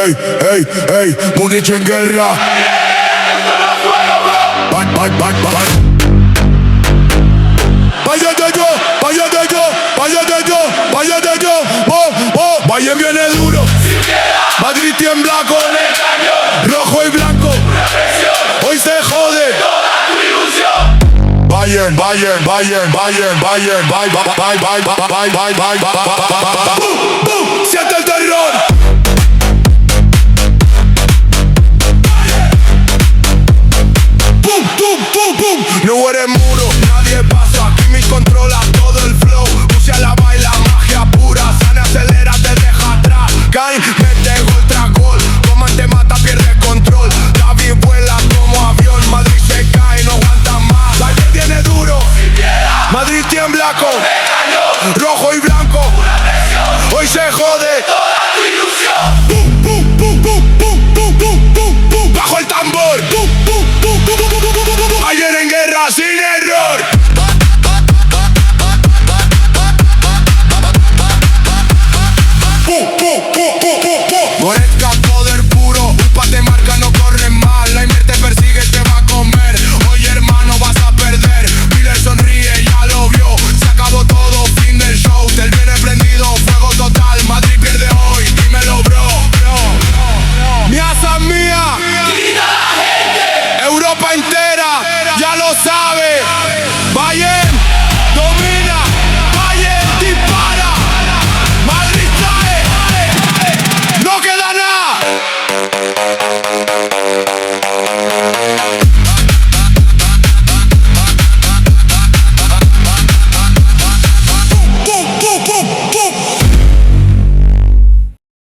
ey, ey, ey, Múnich en guerra. Vaya de yo, vaya de yo, vaya de yo, vaya de yo, oh, oh, Bayern viene duro, Madrid tiembla con el cañón, rojo y blanco, hoy se jode. Bayern, Bayern, Bayern, Bayern, Bayern, bye, bye, bye, bye, bye, bye, bye, bye, bye, bye, bye, bye, bye, bye, bye, bye,